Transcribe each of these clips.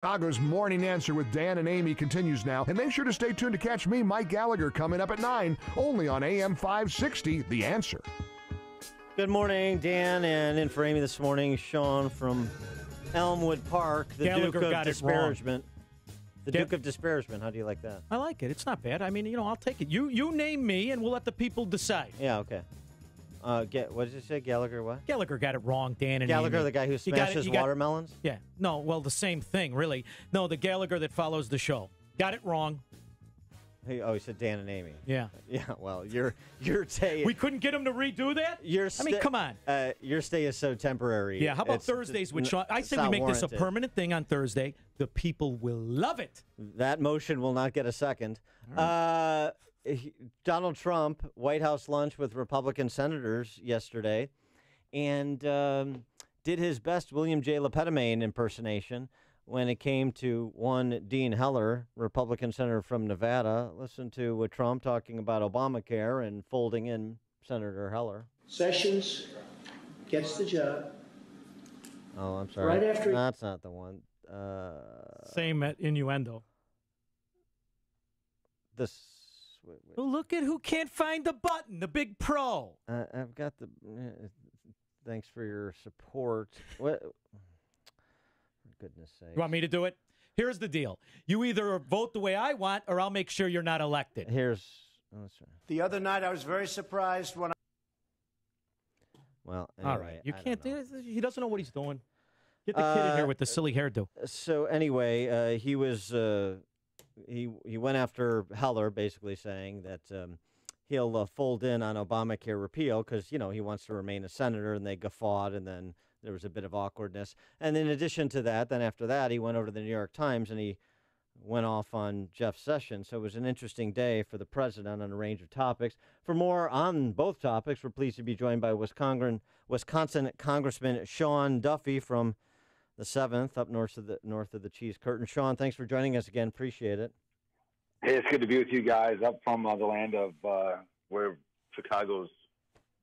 Chicago's Morning Answer with Dan and Amy continues now, and make sure to stay tuned to catch me, Mike Gallagher, coming up at 9, only on AM 560, The Answer. Good morning, Dan, and in for Amy this morning, Sean from Elmwood Park, the Gallagher Duke got of it wrong. Disparagement. The Duke of Disparagement. How do you like that? I like it. It's not bad. I mean, I'll take it. You name me, and we'll let the people decide. Yeah, okay. What did you say, Gallagher? What? Gallagher got it wrong, Dan. And Gallagher, Amy. the guy who smashes watermelons? Yeah. No, well, the same thing, really. No, the Gallagher that follows the show. Got it wrong. He said Dan and Amy. Yeah. Yeah, well, your stay... We couldn't get him to redo that? I mean, come on. Your stay is so temporary. Yeah, how about Thursdays with Sean? I say we make this a permanent thing on Thursday. The people will love it. That motion will not get a second. Right. Donald Trump, White House lunch with Republican senators yesterday, and did his best William J. Lepetemain impersonation when it came to one Dean Heller, Republican senator from Nevada. Listen to Trump talking about Obamacare and folding in Senator Heller. Sessions gets the job. Oh, I'm sorry. Right after... That's not the one. Same innuendo. Wait. Well, look at who can't find the button, the big pro. I've got the... thanks for your support. What... For goodness sake. You want me to do it? Here's the deal. You either vote the way I want, or I'll make sure you're not elected. The other night, I was very surprised when Well, anyway, all right. You can't do it. He doesn't know what he's doing. Get the kid in here with the silly hairdo. So anyway, he was he went after Heller, basically saying that he'll fold in on Obamacare repeal because, he wants to remain a senator, and they guffawed, and then there was a bit of awkwardness. And in addition to that, then after that, he went over to the New York Times, and he went off on Jeff Sessions. So it was an interesting day for the president on a range of topics. For more on both topics, we're pleased to be joined by Wisconsin Congressman Sean Duffy from the 7th, up north of the Cheese Curtain. Sean, thanks for joining us again. Appreciate it. Hey, it's good to be with you guys up from the land of where Chicago's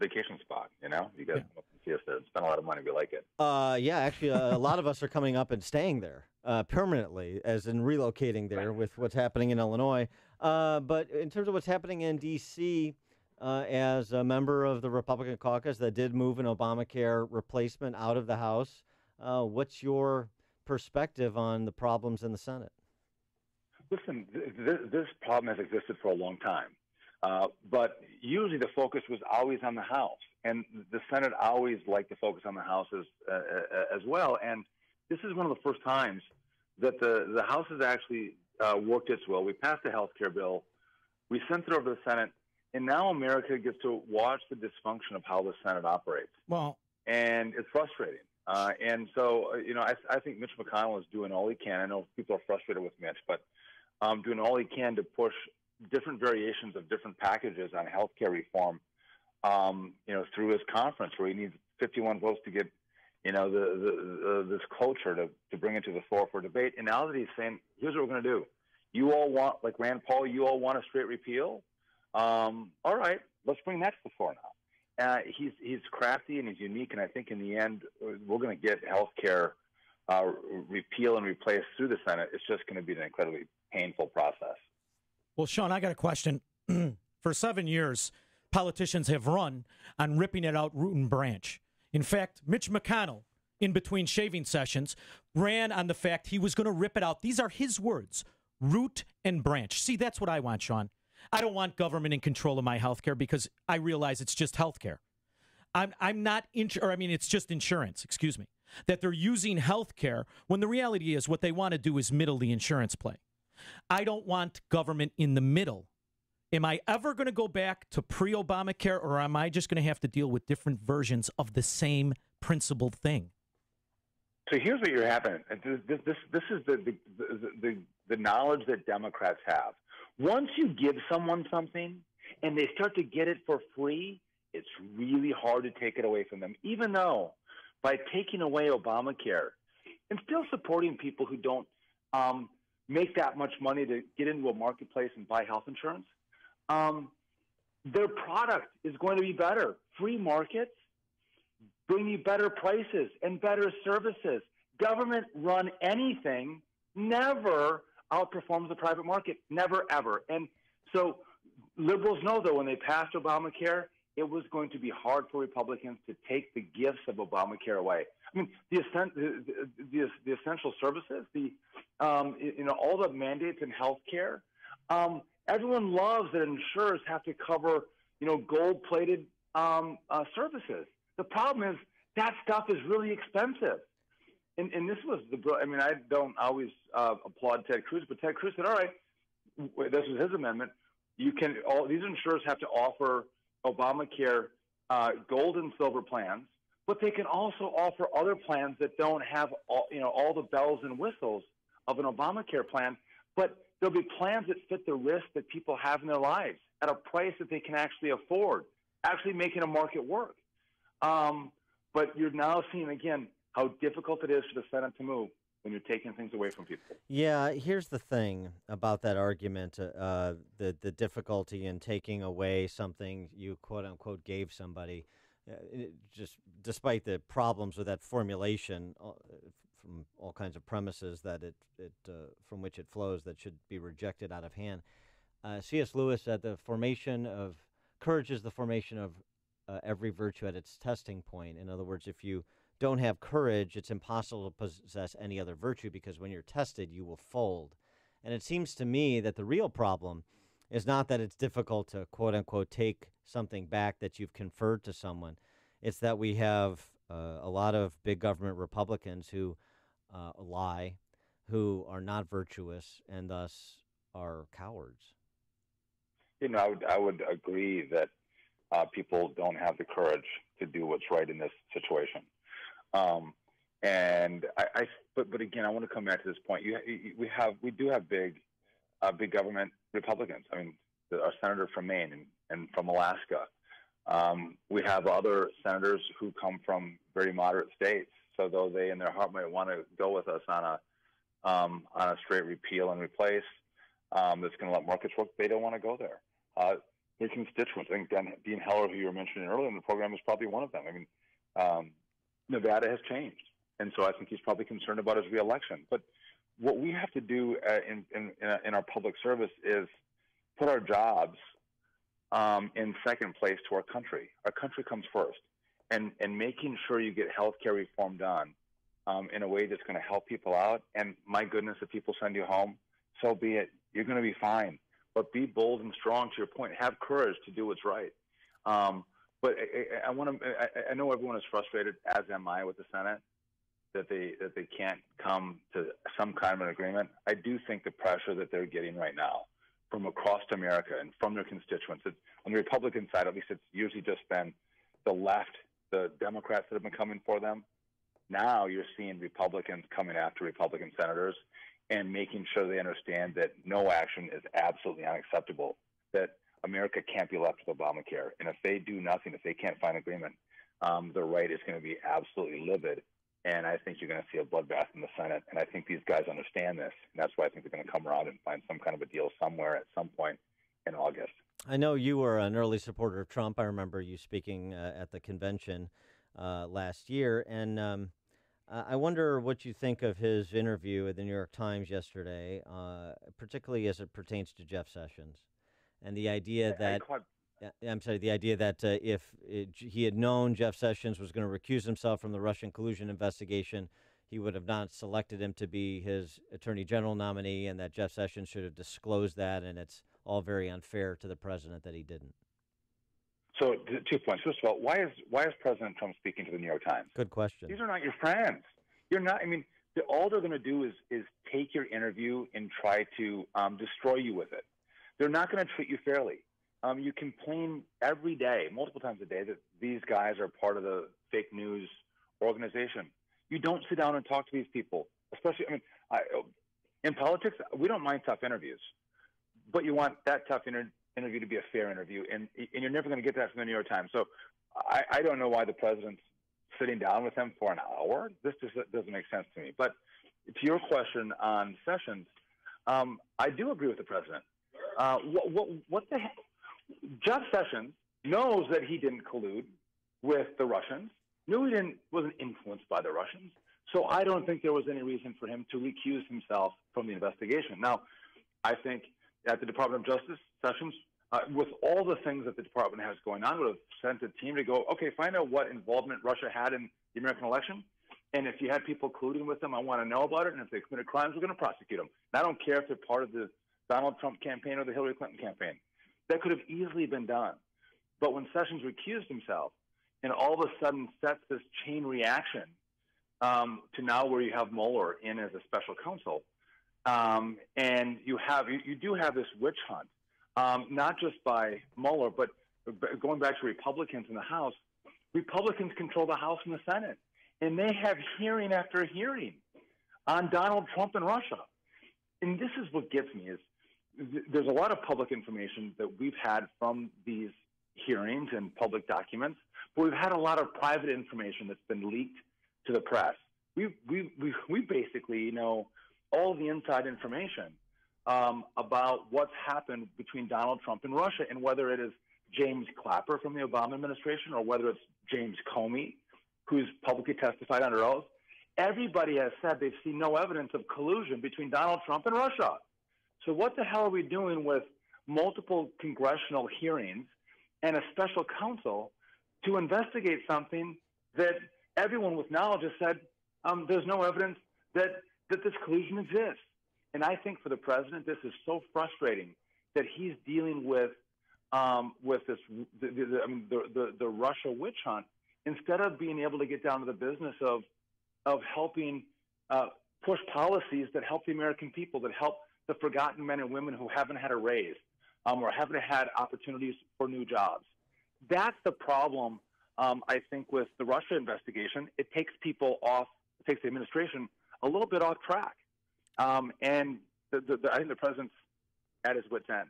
vacation spot. You guys come up and see us there and spend a lot of money. We like it. Yeah, actually, a lot of us are coming up and staying there permanently, as in relocating there with what's happening in Illinois. But in terms of what's happening in D.C., as a member of the Republican caucus that did move an Obamacare replacement out of the House, what's your perspective on the problems in the Senate? Listen, this problem has existed for a long time. But usually the focus was always on the House, and the Senate always liked to focus on the House as well. And this is one of the first times that the House has actually worked its will. We passed a health care bill. We sent it over to the Senate, and now America gets to watch the dysfunction of how the Senate operates. Well, and it's frustrating. And so, I think Mitch McConnell is doing all he can. I know people are frustrated with Mitch, but doing all he can to push different variations of different packages on health care reform, through his conference where he needs 51 votes to get, this culture to bring it to the floor for debate. And now that he's saying, here's what we're going to do. You all want, like Rand Paul, you all want a straight repeal? All right, let's bring that to the floor now. He's crafty and he's unique, and I think in the end we're going to get health care repeal and replace through the Senate. It's just going to be an incredibly painful process. Well, Sean, I got a question. For 7 years, politicians have run on ripping it out root and branch. In fact, Mitch McConnell, in between shaving sessions, ran on the fact he was going to rip it out. These are his words, root and branch. See, that's what I want, Sean. I don't want government in control of my health care because I realize it's just health care. I'm not, it's just insurance, excuse me, that they're using health care when the reality is what they want to do is middle the insurance play. I don't want government in the middle. Am I ever going to go back to pre-Obamacare, or am I just going to have to deal with different versions of the same principled thing? So here's what you're happening. This is the knowledge that Democrats have. Once you give someone something and they start to get it for free, it's really hard to take it away from them, even though by taking away Obamacare and still supporting people who don't make that much money to get into a marketplace and buy health insurance, their product is going to be better. Free markets bring you better prices and better services. Government run anything never outperforms the private market. Never, ever. And so liberals know, though, when they passed Obamacare, it was going to be hard for Republicans to take the gifts of Obamacare away. I mean, the essential services, all the mandates in health care. Everyone loves that insurers have to cover, gold-plated services. The problem is that stuff is really expensive. And this was I don't always applaud Ted Cruz, but Ted Cruz said, all right, this was his amendment. These insurers have to offer Obamacare gold and silver plans, but they can also offer other plans that don't have all the bells and whistles of an Obamacare plan, but there'll be plans that fit the risk that people have in their lives at a price that they can actually afford, actually making a market work. But you're now seeing, again, how difficult it is for the Senate to move when you're taking things away from people. Yeah, here's the thing about that argument, the difficulty in taking away something you quote-unquote gave somebody, just despite the problems with that formulation from all kinds of premises that it from which it flows that should be rejected out of hand. C.S. Lewis said courage is the formation of every virtue at its testing point. In other words, if you don't have courage, it's impossible to possess any other virtue, because when you're tested, you will fold. And it seems to me that the real problem is not that it's difficult to, quote-unquote, take something back that you've conferred to someone. It's that we have a lot of big government Republicans who lie, who are not virtuous, and thus are cowards. I would agree that people don't have the courage to do what's right in this situation. But again, I want to come back to this point. We do have big government Republicans. I mean, our senator from Maine and from Alaska. We have other senators who come from very moderate states. So though they in their heart might want to go with us on a straight repeal and replace that's going to let markets work, they don't want to go there. Their constituents. I think Dean Heller, who you were mentioning earlier in the program, is probably one of them. I mean, Nevada has changed, and so I think he's probably concerned about his reelection. But what we have to do in our public service is put our jobs in second place to our country. Our country comes first, and making sure you get health care reform done in a way that's going to help people out. And my goodness, if people send you home, so be it. You're going to be fine. But be bold and strong. To your point, have courage to do what's right. But I know everyone is frustrated, as am I, with the Senate, that they can't come to some kind of an agreement. I do think the pressure that they're getting right now from across America and from their constituents, on the Republican side, at least it's usually just been the left, the Democrats that have been coming for them. Now you're seeing Republicans coming after Republican senators and making sure they understand that no action is absolutely unacceptable, that America can't be left with Obamacare. And if they do nothing, if they can't find agreement, the right is going to be absolutely livid. And I think you're going to see a bloodbath in the Senate. And I think these guys understand this. And that's why I think they're going to come around and find some kind of a deal somewhere at some point in August. I know you were an early supporter of Trump. I remember you speaking at the convention last year. And I wonder what you think of his interview at the New York Times yesterday, particularly as it pertains to Jeff Sessions, and the idea that if he had known Jeff Sessions was going to recuse himself from the Russian collusion investigation, he would have not selected him to be his attorney general nominee, and that Jeff Sessions should have disclosed that, and it's all very unfair to the president that he didn't. So 2 points. First of all, why is President Trump speaking to the New York Times? Good question. These are not your friends. You're not. I mean, all they're going to do is take your interview and try to destroy you with it. They're not going to treat you fairly. You complain every day, multiple times a day, that these guys are part of the fake news organization. You don't sit down and talk to these people, especially. I mean, in politics, we don't mind tough interviews, but you want that tough interview to be a fair interview, and you're never going to get that from the New York Times. So I don't know why the president's sitting down with him for an hour. This just doesn't make sense to me. But to your question on Sessions, I do agree with the president. What the heck? Jeff Sessions knows that he didn't collude with the Russians, knew he wasn't influenced by the Russians. So I don't think there was any reason for him to recuse himself from the investigation. Now, I think at the Department of Justice, Sessions, with all the things that the department has going on, would have sent a team to go, okay, find out what involvement Russia had in the American election. And if you had people colluding with them, I want to know about it. And if they committed crimes, we're going to prosecute them. And I don't care if they're part of the Donald Trump campaign or the Hillary Clinton campaign. That could have easily been done. But when Sessions recused himself and all of a sudden sets this chain reaction to now where you have Mueller in as a special counsel, and you do have this witch hunt, not just by Mueller, but going back to Republicans in the House. Republicans control the House and the Senate, and they have hearing after hearing on Donald Trump and Russia. And this is what gets me is there's a lot of public information that we've had from these hearings and public documents, but we've had a lot of private information that's been leaked to the press. We basically know all the inside information about what's happened between Donald Trump and Russia, and whether it is James Clapper from the Obama administration or whether it's James Comey, who's publicly testified under oath. Everybody has said they've seen no evidence of collusion between Donald Trump and Russia. So what the hell are we doing with multiple congressional hearings and a special counsel to investigate something that everyone with knowledge has said there's no evidence that this collusion exists? And I think for the president, this is so frustrating that he's dealing with this the Russia witch hunt instead of being able to get down to the business of helping push policies that help the American people, that help the forgotten men and women who haven't had a raise or haven't had opportunities for new jobs. That's the problem, I think, with the Russia investigation. It takes people off, it takes the administration a little bit off track. And I think the president's at his wit's end.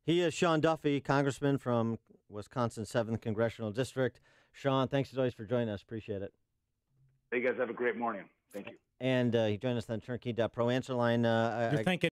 He is Sean Duffy, congressman from Wisconsin's 7th Congressional District. Sean, thanks as always for joining us. Appreciate it. You guys have a great morning. Thank you. And he joined us on Turnkey.pro answer line. You're thinking